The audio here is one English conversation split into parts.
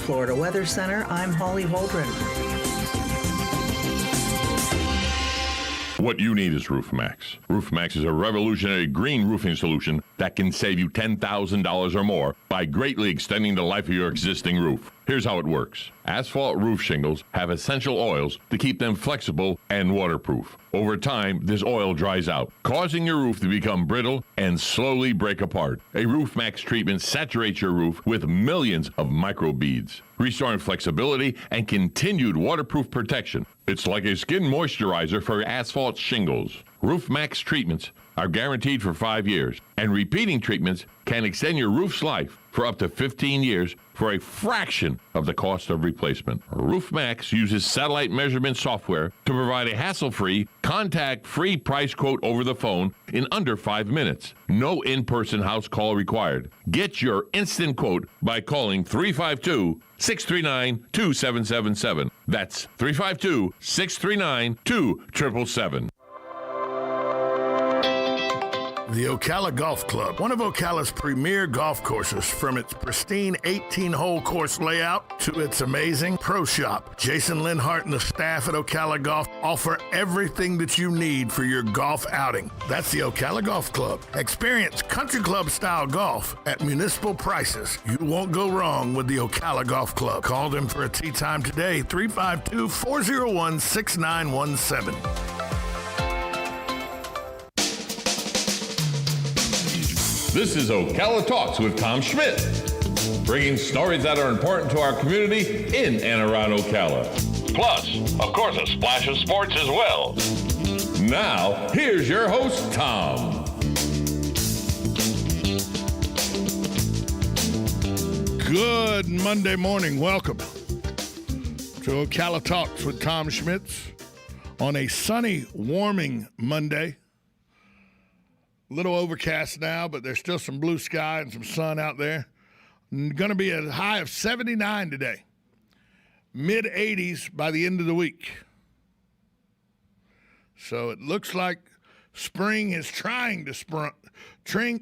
Florida Weather Center, I'm Holly Holdren. What you need is RoofMax. RoofMax is a revolutionary green roofing solution that can save you $10,000 or more by greatly extending the life of your existing roof. Here's how it works. Asphalt roof shingles have essential oils to keep them flexible and waterproof. Over time, this oil dries out, causing your roof to become brittle and slowly break apart. A RoofMax treatment saturates your roof with millions of microbeads, restoring flexibility and continued waterproof protection. It's like a skin moisturizer for asphalt shingles. RoofMax treatments are guaranteed for 5 years, and repeating treatments can extend your roof's life for up to 15 years for a fraction of the cost of replacement. RoofMax uses satellite measurement software to provide a hassle-free, contact-free price quote over the phone in under 5 minutes. No in-person house call required. Get your instant quote by calling 352-639-2777. That's 352-639-2777. The Ocala Golf Club, one of Ocala's premier golf courses, from its pristine 18-hole course layout to its amazing pro shop. Jason Linhart and the staff at Ocala Golf offer everything that you need for your golf outing. That's the Ocala Golf Club. Experience country club style golf at municipal prices. You won't go wrong with the Ocala Golf Club. Call them for a tee time today, 352-401-6917. This is Ocala Talks with Tom Schmidt, bringing stories that are important to our community in and around Ocala. Plus, of course, a splash of sports as well. Now, here's your host, Tom. Good Monday morning. Welcome to Ocala Talks with Tom Schmitz on a sunny, warming Monday. A little overcast now, but there's still some blue sky and some sun out there. Going to be a high of 79 today. Mid-80s by the end of the week. So it looks like spring is trying to spring.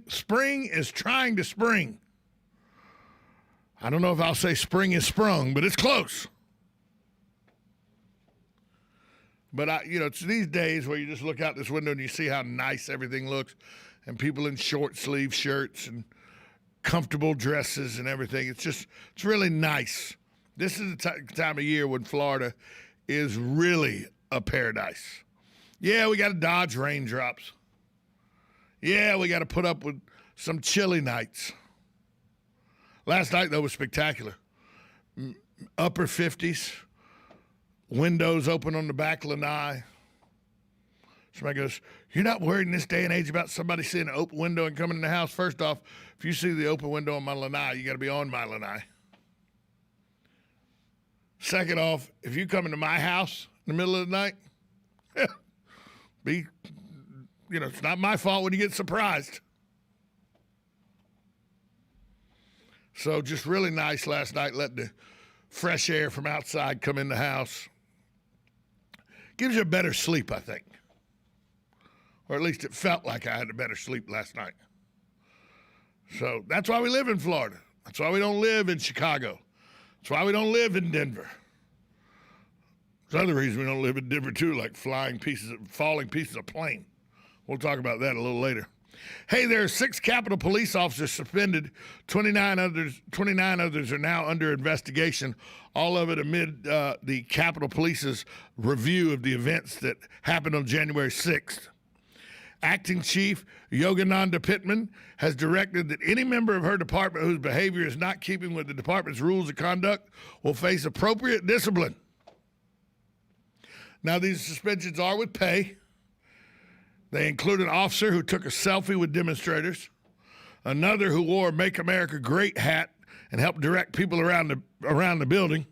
Spring is trying to spring. I don't know if I'll say spring is sprung, but it's close. But, it's these days where you just look out this window and you see how nice everything looks, and people in short sleeve shirts and comfortable dresses and everything. It's really nice. This is the time of year when Florida is really a paradise. Yeah, we got to dodge raindrops. Yeah, we got to put up with some chilly nights. Last night, though, was spectacular. Upper 50s. Windows open on the back lanai. Somebody goes, you're not worried in this day and age about somebody seeing an open window and coming in the house? First off, if you see the open window on my lanai, you got to be on my lanai. Second off, if you come into my house in the middle of the night, it's not my fault when you get surprised. So just really nice last night, letting the fresh air from outside come in the house. Gives you a better sleep, I think. Or at least it felt like I had a better sleep last night. So that's why we live in Florida. That's why we don't live in Chicago. That's why we don't live in Denver. There's other reasons we don't live in Denver, too, like falling pieces of plane. We'll talk about that a little later. Hey, there are 6 Capitol police officers suspended. 29 others are now under investigation, all of it amid the Capitol Police's review of the events that happened on January 6th. Acting Chief Yogananda Pittman has directed that any member of her department whose behavior is not keeping with the department's rules of conduct will face appropriate discipline. Now, these suspensions are with pay. They include an officer who took a selfie with demonstrators, another who wore a Make America Great hat and helped direct people around the building.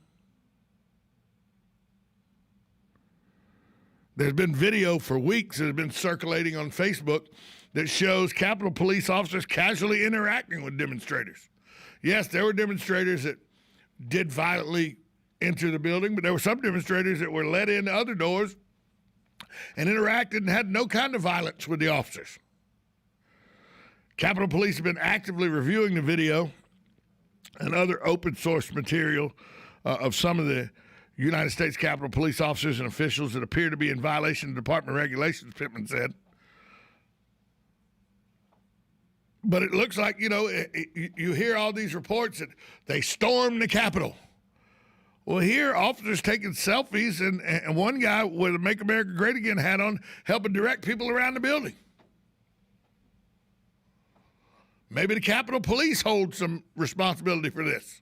There's been video for weeks that has been circulating on Facebook that shows Capitol Police officers casually interacting with demonstrators. Yes, there were demonstrators that did violently enter the building, but there were some demonstrators that were let in other doors and interacted and had no kind of violence with the officers. Capitol Police have been actively reviewing the video and other open source material of some of the United States Capitol Police officers and officials that appear to be in violation of department regulations, Pittman said. But it looks like, you hear all these reports that they stormed the Capitol. Well, here, officers taking selfies, and one guy with a Make America Great Again hat on, helping direct people around the building. Maybe the Capitol Police hold some responsibility for this.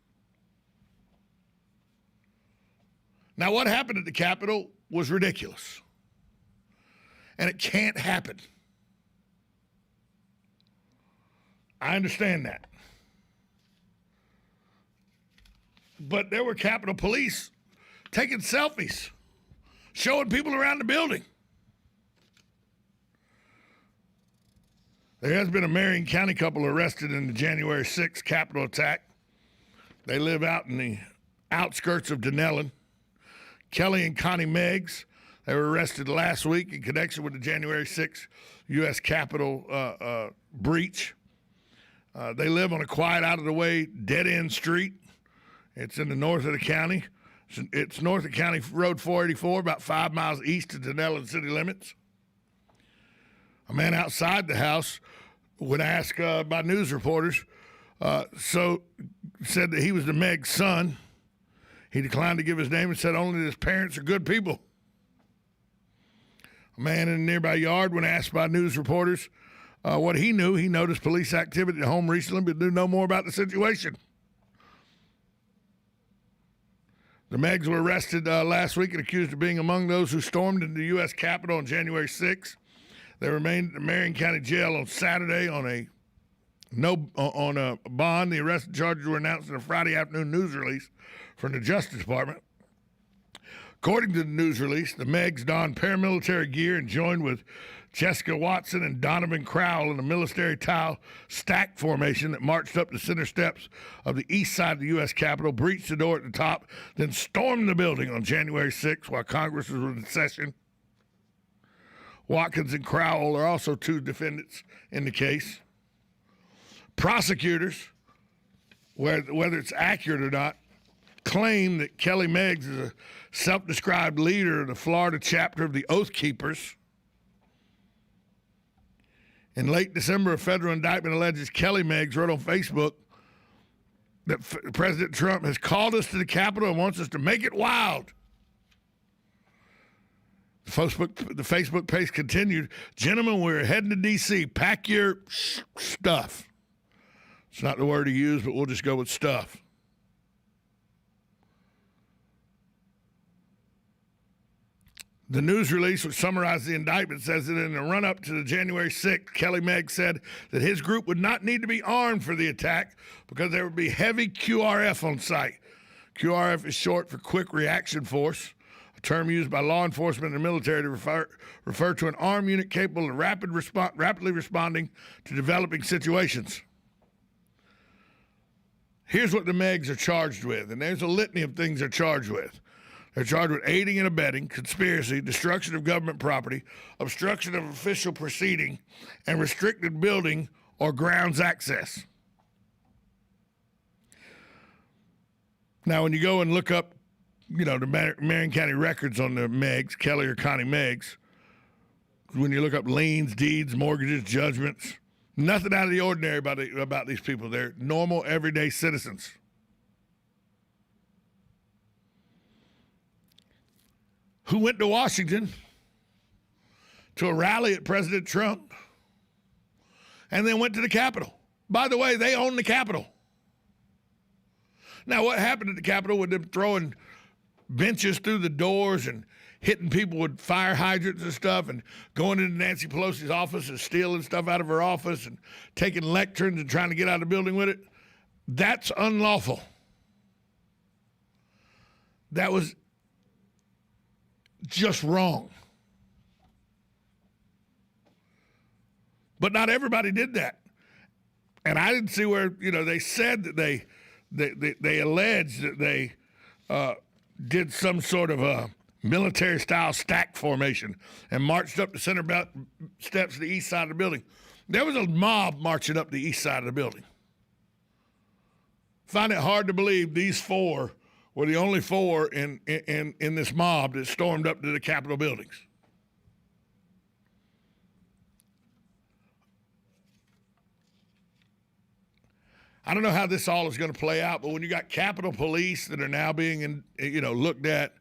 Now, what happened at the Capitol was ridiculous. And it can't happen. I understand that. But there were Capitol Police taking selfies, showing people around the building. There has been a Marion County couple arrested in the January 6th Capitol attack. They live out in the outskirts of Denellen. Kelly and Connie Meggs, they were arrested last week in connection with the January 6th U.S. Capitol breach. They live on a quiet, out-of-the-way, dead-end street. It's in the north of the county. It's north of County Road 484, about 5 miles east of Denellen city limits. A man outside the house, when asked by news reporters, said that he was the Meg's son. He declined to give his name and said only that his parents are good people. A man in a nearby yard, when asked by news reporters what he knew, he noticed police activity at home recently, but knew no more about the situation. The Meggs were arrested last week and accused of being among those who stormed into the U.S. Capitol on January 6th. They remained in the Marion County Jail on Saturday on a bond. The arrest and charges were announced in a Friday afternoon news release from the Justice Department. According to the news release, the Meggs donned paramilitary gear and joined with Jessica Watson and Donovan Crowell in a military tile stack formation that marched up the center steps of the east side of the U.S. Capitol, breached the door at the top, then stormed the building on January 6th while Congress was in session. Watkins and Crowell are also two defendants in the case. Prosecutors, whether it's accurate or not, claim that Kelly Meggs is a self-described leader of the Florida chapter of the Oath Keepers. In late December, a federal indictment alleges Kelly Meggs wrote on Facebook that President Trump has called us to the Capitol and wants us to make it wild. The Facebook page continued, "Gentlemen, we're heading to D.C. Pack your stuff." It's not the word he used, but we'll just go with stuff. The news release, which summarized the indictment, says that in the run-up to the January 6th, Kelly Meggs said that his group would not need to be armed for the attack because there would be heavy QRF on site. QRF is short for Quick Reaction Force, a term used by law enforcement and the military to refer to an armed unit capable of rapidly responding to developing situations. Here's what the Meggs are charged with, and there's a litany of things they're charged with. They're charged with aiding and abetting, conspiracy, destruction of government property, obstruction of official proceeding, and restricted building or grounds access. Now, when you go and look up, the Marion County records on the Meggs, Kelly or Connie Meggs, when you look up liens, deeds, mortgages, judgments, nothing out of the ordinary about these people. They're normal, everyday citizens. Who went to Washington to a rally at President Trump and then went to the Capitol. By the way, they own the Capitol. Now, what happened at the Capitol with them throwing benches through the doors and hitting people with fire hydrants and stuff and going into Nancy Pelosi's office and stealing stuff out of her office and taking lecterns and trying to get out of the building with it, that's unlawful. That was just wrong. But not everybody did that. And I didn't see where, they said that they alleged that they did some sort of a military-style stack formation and marched up the center steps to the east side of the building. There was a mob marching up the east side of the building. Find it hard to believe these four were the only four in this mob that stormed up to the Capitol buildings. I don't know how this all is going to play out, but when you got Capitol Police that are now being, looked at,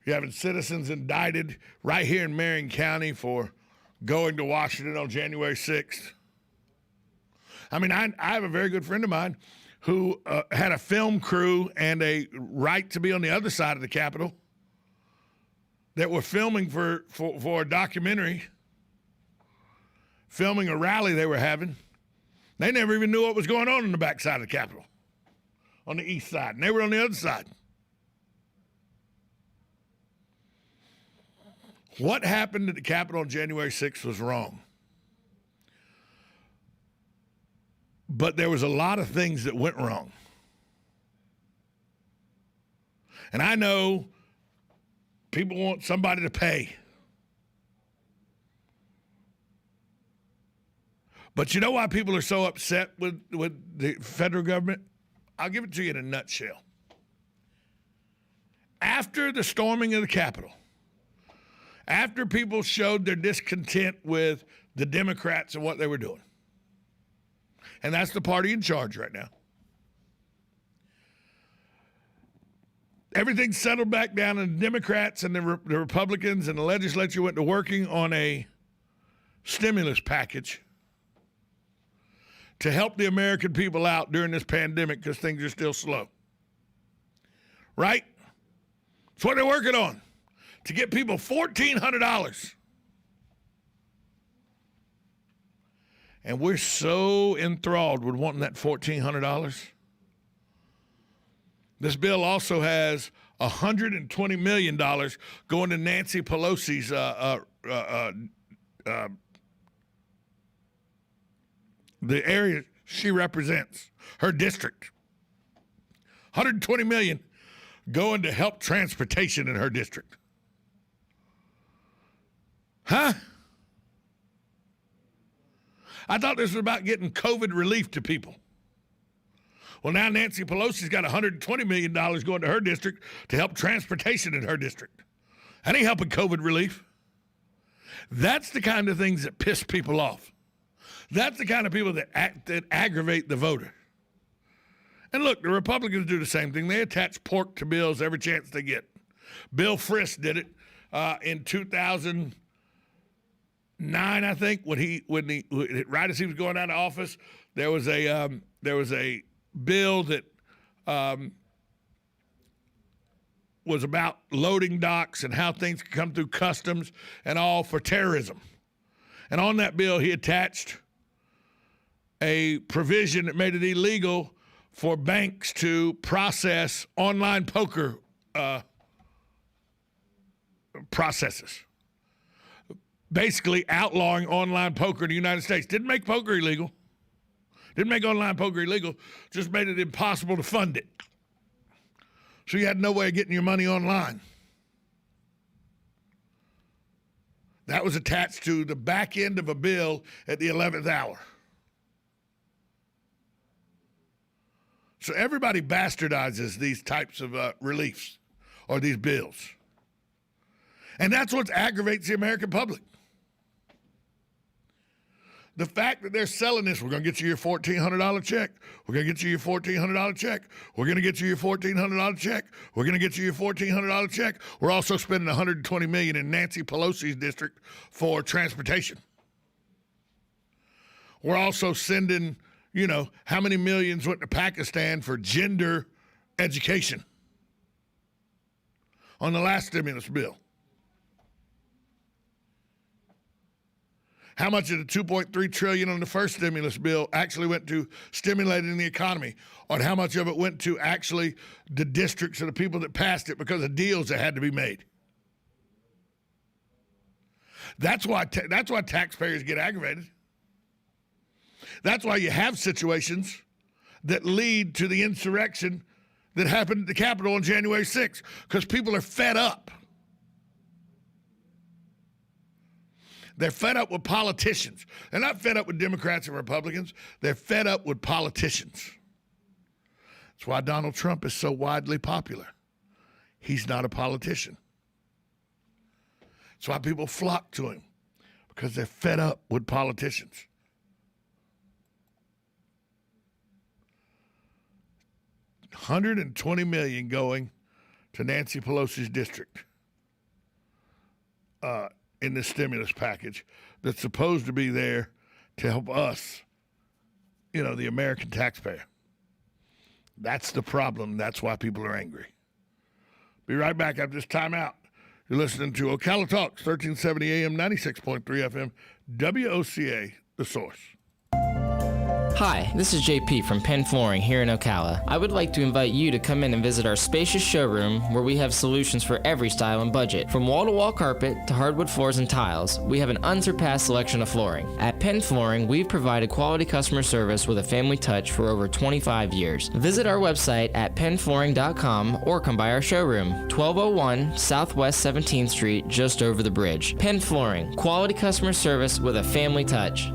you're having citizens indicted right here in Marion County for going to Washington on January 6th. I mean, I have a very good friend of mine who had a film crew and a right to be on the other side of the Capitol that were filming for a documentary, filming a rally they were having. They never even knew what was going on the back side of the Capitol, on the east side, and they were on the other side. What happened at the Capitol on January 6th was wrong. But there was a lot of things that went wrong. And I know people want somebody to pay. But you know why people are so upset with the federal government? I'll give it to you in a nutshell. After the storming of the Capitol, after people showed their discontent with the Democrats and what they were doing, and that's the party in charge right now, everything settled back down, and the Democrats and the Republicans and the legislature went to working on a stimulus package to help the American people out during this pandemic because things are still slow. Right? That's what they're working on, to get people $1,400. And we're so enthralled with wanting that $1,400. This bill also has $120 million going to Nancy Pelosi's the area she represents, her district. $120 million going to help transportation in her district. Huh? I thought this was about getting COVID relief to people. Well, now Nancy Pelosi's got $120 million going to her district to help transportation in her district. That ain't helping COVID relief. That's the kind of things that piss people off. That's the kind of people that aggravate the voter. And look, the Republicans do the same thing. They attach pork to bills every chance they get. Bill Frist did it in 2009, I think, when right as he was going out of office. There was a bill that was about loading docks and how things could come through customs and all for terrorism. And on that bill, he attached a provision that made it illegal for banks to process online poker processes. Basically outlawing online poker in the United States. Didn't make poker illegal. Didn't make online poker illegal. Just made it impossible to fund it. So you had no way of getting your money online. That was attached to the back end of a bill at the 11th hour. So everybody bastardizes these types of reliefs or these bills. And that's what aggravates the American public. The fact that they're selling this, we're going to get you your $1,400 check. We're going to get you your $1,400 check. We're going to get you your $1,400 check. We're going to get you your $1,400 check. We're also spending $120 million in Nancy Pelosi's district for transportation. We're also sending, how many millions went to Pakistan for gender education on the last stimulus bill. How much of the $2.3 trillion on the first stimulus bill actually went to stimulating the economy? Or how much of it went to actually the districts of the people that passed it because of deals that had to be made? That's why taxpayers get aggravated. That's why you have situations that lead to the insurrection that happened at the Capitol on January 6th, because people are fed up. They're fed up with politicians. They're not fed up with Democrats and Republicans. They're fed up with politicians. That's why Donald Trump is so widely popular. He's not a politician. That's why people flock to him, because they're fed up with politicians. $120 million going to Nancy Pelosi's district in the stimulus package that's supposed to be there to help us, the American taxpayer. That's the problem. That's why people are angry. Be right back after this timeout. You're listening to Ocala Talks, 1370 AM, 96.3 FM, WOCA, The Source. Hi, this is JP from Penn Flooring here in Ocala. I would like to invite you to come in and visit our spacious showroom where we have solutions for every style and budget. From wall-to-wall carpet to hardwood floors and tiles, we have an unsurpassed selection of flooring. At Penn Flooring, we've provided quality customer service with a family touch for over 25 years. Visit our website at pennflooring.com or come by our showroom, 1201 Southwest 17th Street, just over the bridge. Penn Flooring, quality customer service with a family touch.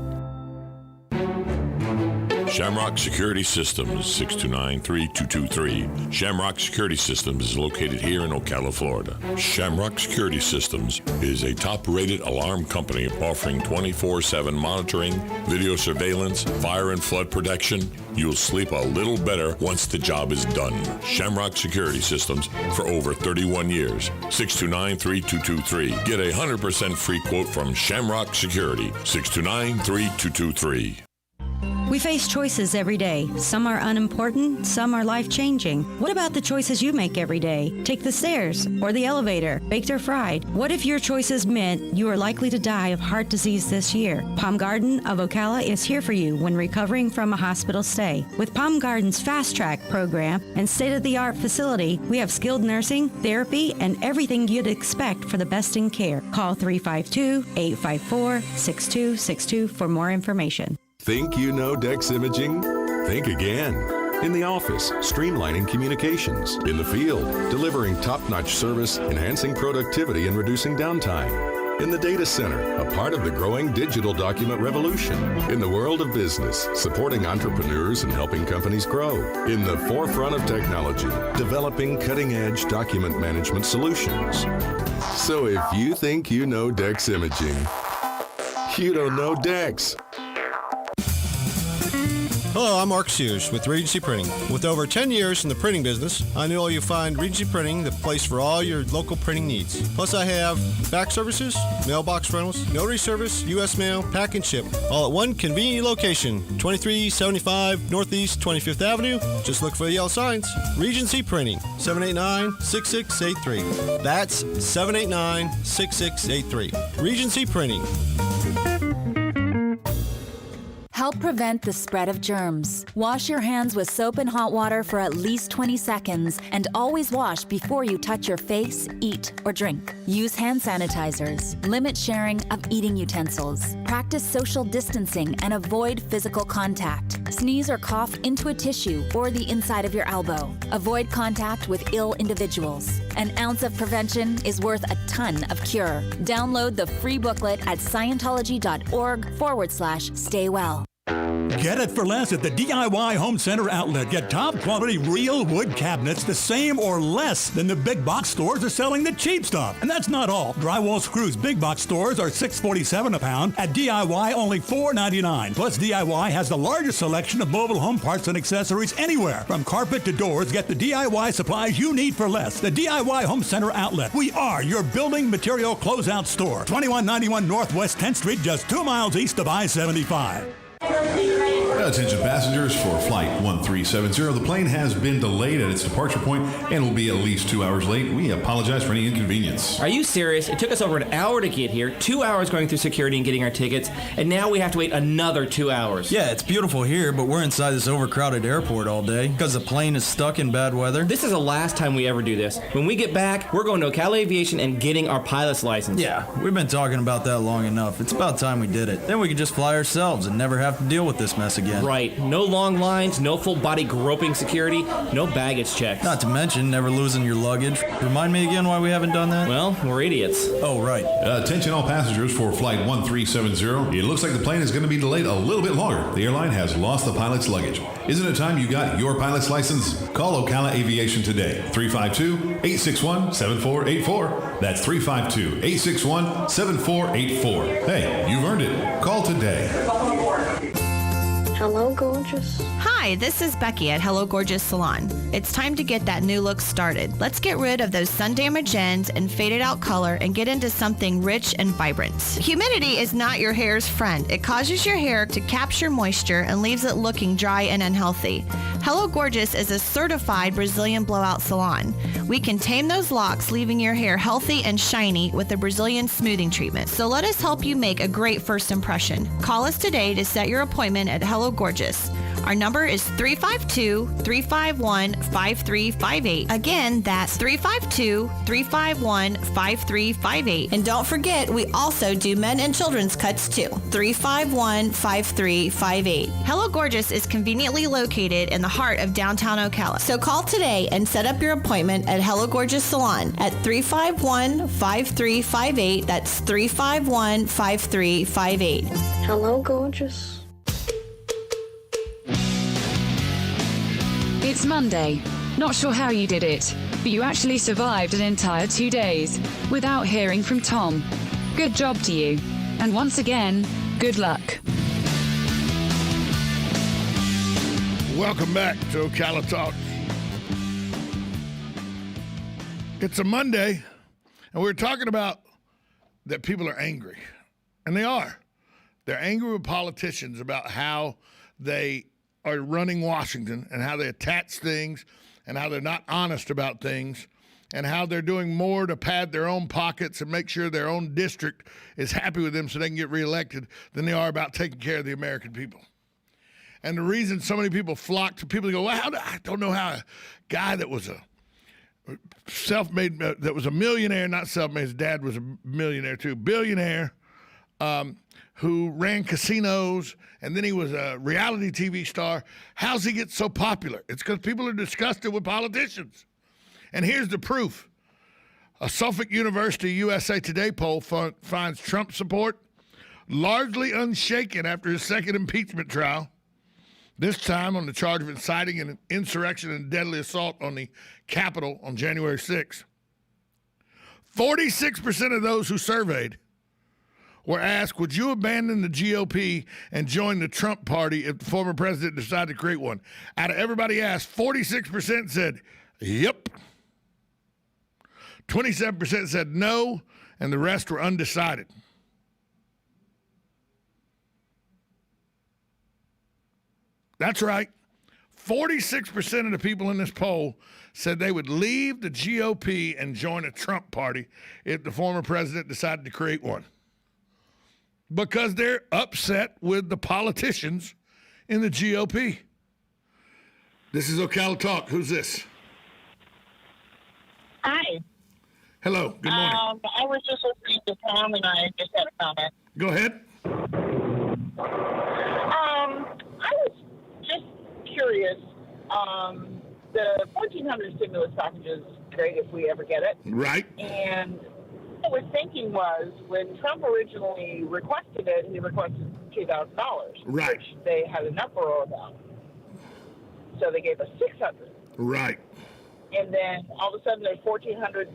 Shamrock Security Systems, 629-3223. Shamrock Security Systems is located here in Ocala, Florida. Shamrock Security Systems is a top-rated alarm company offering 24/7 monitoring, video surveillance, fire and flood protection. You'll sleep a little better once the job is done. Shamrock Security Systems for over 31 years. 629-3223. Get a 100% free quote from Shamrock Security. 629-3223. We face choices every day. Some are unimportant, some are life-changing. What about the choices you make every day? Take the stairs or the elevator, baked or fried. What if your choices meant you are likely to die of heart disease this year? Palm Garden of Ocala is here for you when recovering from a hospital stay. With Palm Garden's Fast Track program and state-of-the-art facility, we have skilled nursing, therapy, and everything you'd expect for the best in care. Call 352-854-6262 for more information. Think you know Dex Imaging? Think again. In the office, streamlining communications. In the field, delivering top-notch service, enhancing productivity and reducing downtime. In the data center, a part of the growing digital document revolution. In the world of business, supporting entrepreneurs and helping companies grow. In the forefront of technology, developing cutting-edge document management solutions. So if you think you know Dex Imaging, you don't know Dex. Hello, I'm Mark Sears with Regency Printing. With over 10 years in the printing business, I know you'll find Regency Printing the place for all your local printing needs. Plus, I have fax services, mailbox rentals, notary service, U.S. mail, pack and ship, all at one convenient location, 2375 Northeast 25th Avenue. Just look for the yellow signs. Regency Printing, 789-6683. That's 789-6683. Regency Printing. Help prevent the spread of germs. Wash your hands with soap and hot water for at least 20 seconds and always wash before you touch your face, eat, or drink. Use hand sanitizers. Limit sharing of eating utensils. Practice social distancing and avoid physical contact. Sneeze or cough into a tissue or the inside of your elbow. Avoid contact with ill individuals. An ounce of prevention is worth a ton of cure. Download the free booklet at Scientology.org/stay well. Get it for less at the DIY Home Center outlet. Get top quality real wood cabinets the same or less than the big box stores are selling the cheap stuff. And that's not all. Drywall screws big box stores are $6.47 a pound. At DIY, only $4.99. Plus, DIY has the largest selection of mobile home parts and accessories anywhere. From carpet to doors, get the DIY supplies you need for less. The DIY Home Center outlet. We are your building material closeout store. 2191 Northwest 10th Street, just 2 miles east of I-75. Attention passengers for Flight 1370. The plane has been delayed at its departure point and will be at least 2 hours late. We apologize for any inconvenience. Are you serious? It took us over an hour to get here, 2 hours going through security and getting our tickets, and now we have to wait another 2 hours. Yeah, it's beautiful here, but we're inside this overcrowded airport all day because the plane is stuck in bad weather. This is the last time we ever do this. When we get back, we're going to Ocala Aviation and getting our pilot's license. Yeah, we've been talking about that long enough. It's about time we did it. Then we could just fly ourselves and never have to deal with this mess again. again. Right. No long lines, no full body groping security, no baggage checks. Not to mention never losing your luggage. Remind me again why we haven't done that? Well, we're idiots. Oh, right. Attention all passengers for Flight 1370. It looks like the plane is going to be delayed a little bit longer. The airline has lost the pilot's luggage. Isn't it time you got your pilot's license? Call Ocala Aviation today. 352-861-7484. That's 352-861-7484. Hey, you've earned it. Call today. Hello, gorgeous. Hi, this is Becky at Hello Gorgeous Salon. It's time to get that new look started. Let's get rid of those sun-damaged ends and faded out color and get into something rich and vibrant. Humidity is not your hair's friend. It causes your hair to capture moisture and leaves it looking dry and unhealthy. Hello Gorgeous is a certified Brazilian blowout salon. We can tame those locks, leaving your hair healthy and shiny with a Brazilian smoothing treatment. So let us help you make a great first impression. Call us today to set your appointment at Hello Gorgeous. Our number is 352-351-5358. Again, that's 352-351-5358. And don't forget, we also do men and children's cuts too. 351-5358. Hello Gorgeous is conveniently located in the heart of downtown Ocala. So call today and set up your appointment at Hello Gorgeous Salon at 351-5358. That's 351-5358. Hello, gorgeous. It's Monday. Not sure how you did it, but you actually survived an entire 2 days without hearing from Tom. Good job to you. And once again, good luck. Welcome back to Ocala Talk. It's a Monday, and we're talking about that people are angry. And they are. They're angry with politicians about how they are running Washington and how they attach things and how they're not honest about things and how they're doing more to pad their own pockets and make sure their own district is happy with them so they can get reelected than they are about taking care of the American people. And the reason so many people flock to people go, well, I don't know how a guy that was a self-made, that was a millionaire, not self-made, his dad was a millionaire too, billionaire, who ran casinos, and then he was a reality TV star. How's he get so popular? It's because people are disgusted with politicians. And here's the proof. A Suffolk University USA Today poll finds Trump support largely unshaken after his second impeachment trial, this time on the charge of inciting an insurrection and deadly assault on the Capitol on January 6th. 46% of those who surveyed were asked, would you abandon the GOP and join the Trump party if the former president decided to create one? Out of everybody asked, 46% said, yep. 27% said no, and the rest were undecided. That's right. 46% of the people in this poll said they would leave the GOP and join a Trump party if the former president decided to create one. Because they're upset with the politicians in the GOP. This is Ocala Talk. Who's this? Hi. Hello. Good morning. I was just listening to Tom, and I just had a comment. Go ahead. I was just curious. The 1,400 stimulus package is great if we ever get it. Right. And what I was thinking was, when Trump originally requested it, he requested $2,000, right, which they had an uproar about. So they gave us $600. Right. And then all of a sudden there's $1,400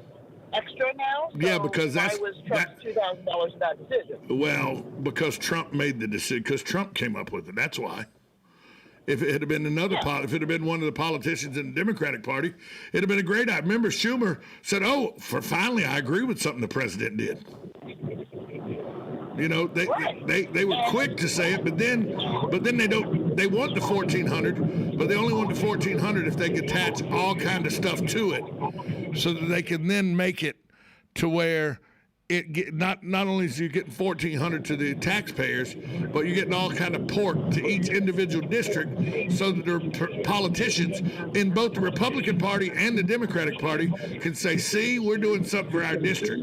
extra now. So yeah, because why was Trump's $2,000 that decision? Well, because Trump made the decision. Because Trump came up with it. That's why. If it had been another, if it had been one of the politicians in the Democratic Party, it'd have been a great idea. Remember, Schumer said, finally, I agree with something the president did. You know, they were quick to say it, but then they want the 1,400, but they only want the 1,400 if they can attach all kind of stuff to it, so that they can then make it to where not only is you getting 1,400 to the taxpayers, but you're getting all kind of pork to each individual district, so that the politicians in both the Republican Party and the Democratic Party can say, see, we're doing something for our district.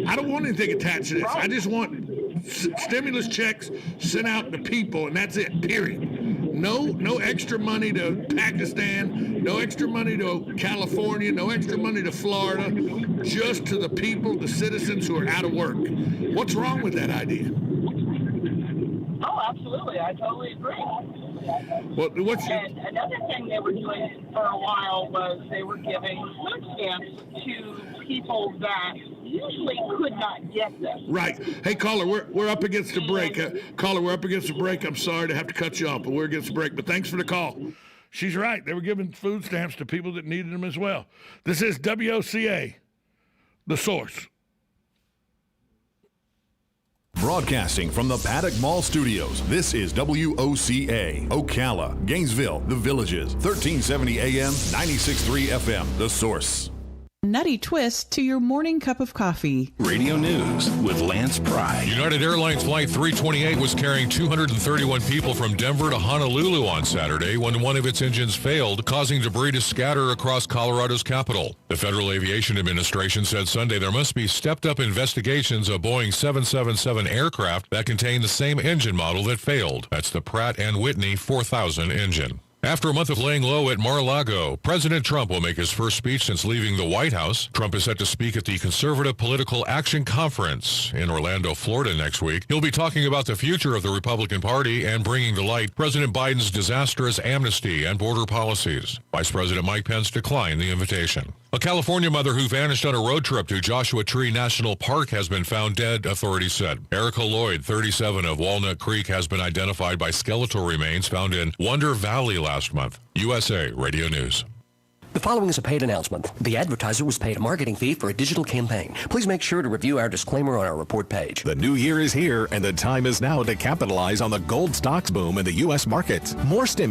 I don't want anything attached to this. I just want stimulus checks sent out to people, and that's it, period. No extra money to Pakistan, no extra money to California, no extra money to Florida, just to the people, the citizens who are out of work. What's wrong with that idea? Oh, absolutely. I totally agree. Well, and another thing they were doing for a while was they were giving food stamps to people that usually could not get them. Right. Hey, caller, we're up against the break. Caller, we're up against the break. I'm sorry to have to cut you off, but we're against the break. But thanks for the call. She's right. They were giving food stamps to people that needed them as well. This is WOCA, The Source. Broadcasting from the Paddock Mall Studios, this is WOCA, Ocala, Gainesville, The Villages, 1370 AM, 96.3 FM, The Source. Nutty twist to your morning cup of coffee. Radio News with Lance Pry. United Airlines Flight 328 was carrying 231 people from Denver to Honolulu on Saturday when one of its engines failed, causing debris to scatter across Colorado's capital. The Federal Aviation Administration said Sunday there must be stepped-up investigations of Boeing 777 aircraft that contain the same engine model that failed. That's the Pratt & Whitney 4000 engine. After a month of laying low at Mar-a-Lago, President Trump will make his first speech since leaving the White House. Trump is set to speak at the Conservative Political Action Conference in Orlando, Florida next week. He'll be talking about the future of the Republican Party and bringing to light President Biden's disastrous amnesty and border policies. Vice President Mike Pence declined the invitation. A California mother who vanished on a road trip to Joshua Tree National Park has been found dead, authorities said. Erica Lloyd, 37, of Walnut Creek, has been identified by skeletal remains found in Wonder Valley last month. USA Radio News. The following is a paid announcement. The advertiser was paid a marketing fee for a digital campaign. Please make sure to review our disclaimer on our report page. The new year is here, and the time is now to capitalize on the gold stocks boom in the U.S. markets. More stimulus